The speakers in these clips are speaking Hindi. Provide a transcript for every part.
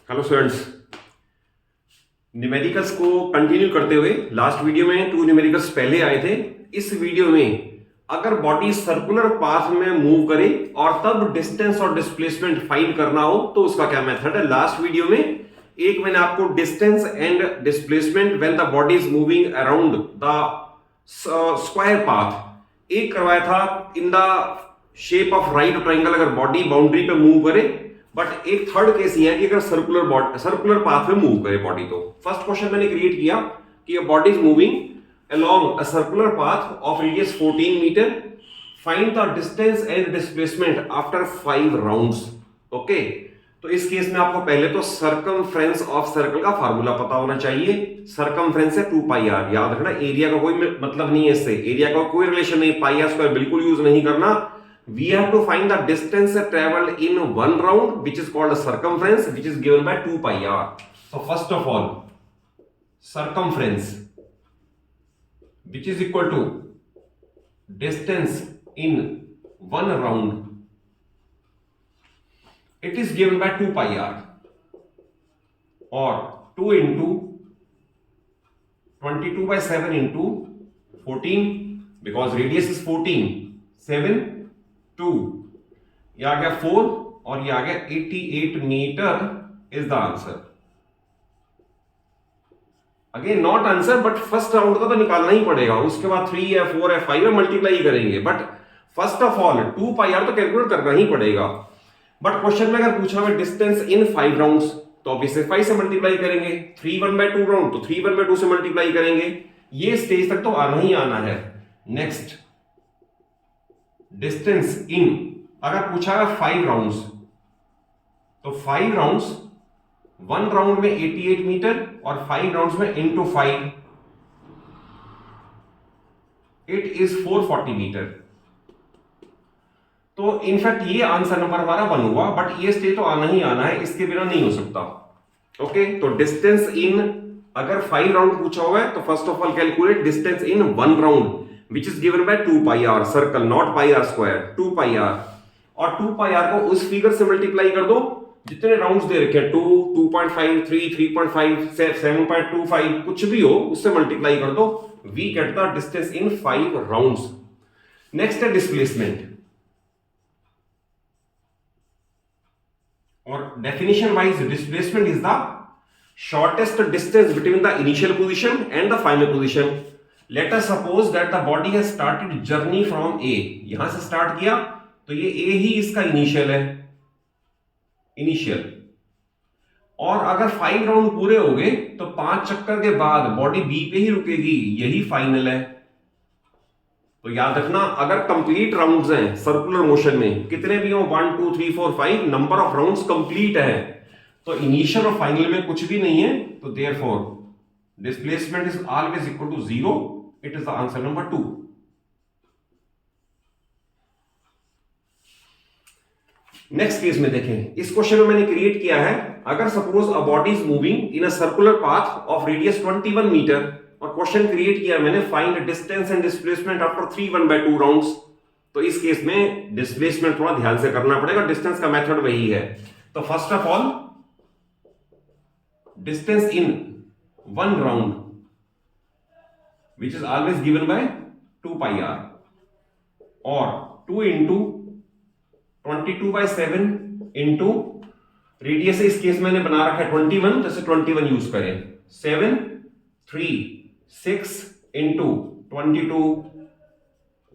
हेलो स्टूडेंट्स, न्यूमेरिकल्स को कंटिन्यू करते हुए लास्ट वीडियो में 2 न्यूमेरिकल्स पहले आए थे। इस वीडियो में अगर बॉडी सर्कुलर पाथ में मूव करे और तब डिस्टेंस और डिस्प्लेसमेंट फाइंड करना हो तो उसका क्या मेथड है। लास्ट वीडियो में एक मैंने आपको distance and displacement when the body is moving around the square path एक करवाया था in the shape of right triangle, अगर बॉडी बाउंड्री पे मूव करे। बट एक थर्ड केस ये है कि अगर सर्कुलर पाथ में मूव करे बॉडी। तो फर्स्ट क्वेश्चन मैंने क्रिएट किया कि body is moving along a circular path of radius 14 meter, find the distance and displacement after 5 rounds। Okay, तो इस केस में आपको पहले तो सर्कमफ्रेंस ऑफ सर्कल का फार्मूला पता होना चाहिए। सर्कमफ्रेंस है 2 पाई आर, याद रखना। एरिया का कोई मतलब नहीं है इससे, एरिया का कोई रिलेशन नहीं, पाई आर स्क्वायर बिल्कुल यूज नहीं करना। we have to find the distance traveled in one round which is called a circumference which is given by 2 pi r। so first of all circumference which is equal to distance in one round, it is given by 2 pi r or 2 into 22 by 7 into 14 because radius is 14, 7 2, ये आ गया 4 और ये आ गया 88 metre is the answer. Again not answer, but first round का तो निकालना ही पड़ेगा। उसके बाद 3 है 4 है 5 है मल्टीप्लाई करेंगे, but first of all 2 pi r तो कैलकुलेट करना ही पड़ेगा। बट क्वेश्चन में अगर पूछा हुआ डिस्टेंस इन 5 राउंड्स तो ऑब्वियसली 5 से मल्टीप्लाई करेंगे। 3 1/2 राउंड तो 3 1/2 से मल्टीप्लाई करेंगे। ये स्टेज तक तो आना ही आना है। नेक्स्ट डिस्टेंस इन, अगर पूछा है 5 राउंड्स तो 5 राउंड्स, 1 राउंड में 88 मीटर और 5 राउंड्स में इनटू 5 इट इज 440 मीटर। तो इनफैक्ट ये आंसर नंबर हमारा 1 हुआ, बट ये स्टेज तो आना ही आना है, इसके बिना नहीं हो सकता। ओके, तो डिस्टेंस इन अगर 5 राउंड पूछा हुआ है तो first of all calculate distance in 1 round which is given by 2 pi r, circle not pi are square, 2 pi r। और 2 pi r को उस फिगर से मल्टीप्लाई कर दो जितने राउंड्स दे रखे हैं, 2 2.5 3 3.5 7.25 कुछ भी हो उससे मल्टीप्लाई कर दो। We get the distance in 5 rounds. Next है डिस्प्लेसमेंट, और definition wise displacement is the shortest distance between the initial position and the final position. Let us suppose that the body has started journey from A, यहां से स्टार्ट किया तो ये A ही इसका इनिशियल है, इनिशियल। और अगर 5 राउंड पूरे हो गए तो 5 चक्कर के बाद बॉडी B पे ही रुकेगी, यही फाइनल है। तो याद रखना अगर कंप्लीट राउंड्स हैं सर्कुलर मोशन में, कितने भी हो 1 2 3 4 5 नंबर ऑफ राउंड्स कंप्लीट है, तो इनिशियल और फाइनल में कुछ भी नहीं है, तो therefore displacement is always equal to 0। It is the answer number 2। Next case में देखें, इस क्वेश्चन में मैंने क्रिएट किया है अगर suppose a body is moving in a circular path of radius 21 metre, और क्वेश्चन क्रिएट किया मैंने find distance and displacement after 3 1/2 rounds. तो इस केस में डिस्प्लेसमेंट थोड़ा ध्यान से करना पड़ेगा, डिस्टेंस का मेथड वही है। तो first of all distance in 1 round which is always given by 2 pi r or 2 into 22 by 7 into radius इस केस मैंने बना रखा है 21, जैसे 21 यूज करें। 7 3 6 into 22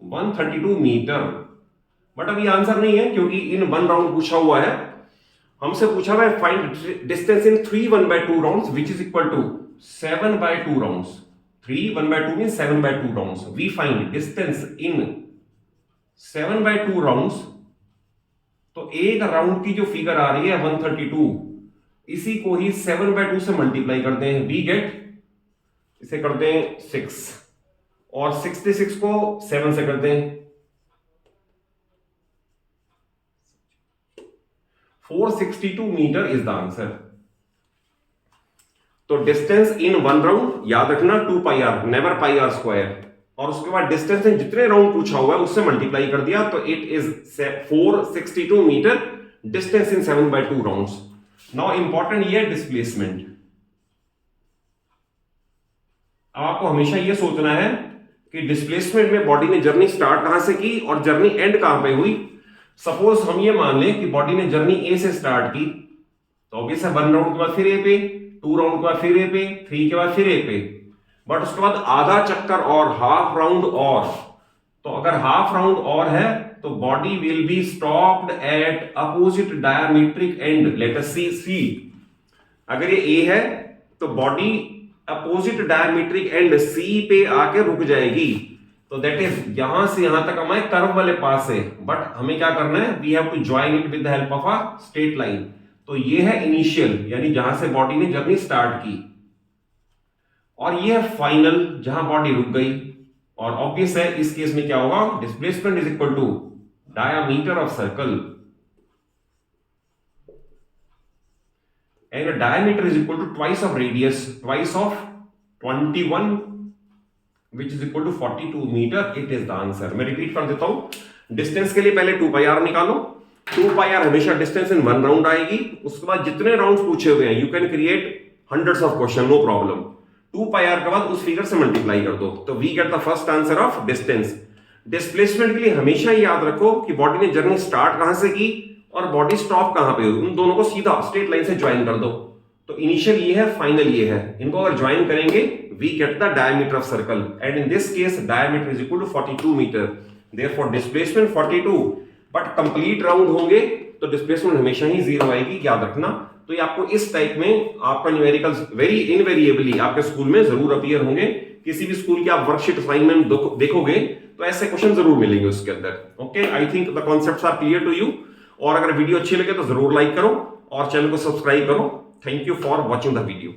132 मीटर। बट अभी आंसर नहीं है क्योंकि इन 1 राउंड पूछा हुआ है, हमसे पूछा हुआ है find distance in 3 1/2 rounds which is equal to 7/2 rounds. 3 1/2 means 7/2 rounds. We find distance in 7/2 rounds। तो एक राउंड की जो फिगर आ रही है 132, इसी को ही 7/2 से मल्टीप्लाई करते हैं, वी गेट, इसे करते हैं 6 और 66 को 7 से करते हैं 462 मीटर इज द आंसर। तो डिस्टेंस इन 1 राउंड याद रखना 2 pi R, never pi are square, और उसके बाद डिस्टेंस इन जितने राउंड पूछा हुआ है उससे मल्टीप्लाई कर दिया, तो it is 462 metre distance in 7/2 rounds. Now important ये है डिस्प्लेसमेंट। अब आपको हमेशा ये सोचना है कि डिस्प्लेसमेंट में बॉडी ने जर्नी स्टार्ट कहां से की और जर्नी एंड कहां पे हुई। सपोज हम ये मान लें कि बॉडी ने जर्नी ए से स्टार्ट की, तो ऑब्वियस है 1 राउंड के बाद फिर ए पे, 2 राउंड के बाद फिर ए पे, 3 के बाद फिर ए पे, बट उसके बाद आधा चक्कर और हाफ राउंड और। तो अगर हाफ राउंड और है तो body will be stopped at opposite diametric end, let us see. अगर ये ए है तो body opposite diametric end C पे आके रुक जाएगी। तो दैट इज यहां से यहां तक हमारे कर्व वाले पास है, बट हमें क्या करना है, we have to join it with the help of a straight line. तो ये है इनिशियल, यानी जहां से बॉडी ने जर्नी स्टार्ट की, और ये है फाइनल जहां बॉडी रुक गई। और ऑब्वियस है इस केस में क्या होगा, displacement is equal to diameter of circle, and the diameter is equal to twice of radius, twice of 21, which is equal to 42 meter. It is the answer. मैं रिपीट कर देता हूं। डिस्टेंस के लिए पहले 2 पाई आर निकालो। 2 पाई आर हमेशा डिस्टेंस इन 1 राउंड आएगी। उसके बाद जितने राउंड्स पूछे हुए हैं, you can create hundreds of question, no problem. 2 pi r के बाद उस फिगर से मल्टीप्लाई कर दो, तो we get the first answer of distance. Displacement के लिए हमेशा याद रखो कि बॉडी ने जर्नी स्टार्ट कहां से की और बॉडी स्टॉप कहां पे हुई, उन दोनों को सीधा स्ट्रेट लाइन से ज्वाइन कर दो। तो इनिशियल ये है, फाइनल ये है, इनको अगर ज्वाइन करेंगे we get the diameter of circle, and in this case diameter is equal to 42 metre, therefore displacement 42। But complete round होंगे तो डिस्प्लेसमेंट हमेशा ही 0 आएगी, याद रखना। तो ये आपको इस टाइप में आपका न्यूमेरिकल्स वेरी इनवेरिएबली आपके स्कूल में जरूर अपीयर होंगे। किसी भी स्कूल की आप वर्कशीट असाइनमेंट देखोगे तो ऐसे क्वेश्चन जरूर मिलेंगे उसके अंदर। Okay, I think the concepts are clear to you. और अगर वीडियो अच्छी लगे तो जरूर लाइक करो और चैनल को सब्सक्राइब करो। Thank you for watching the video.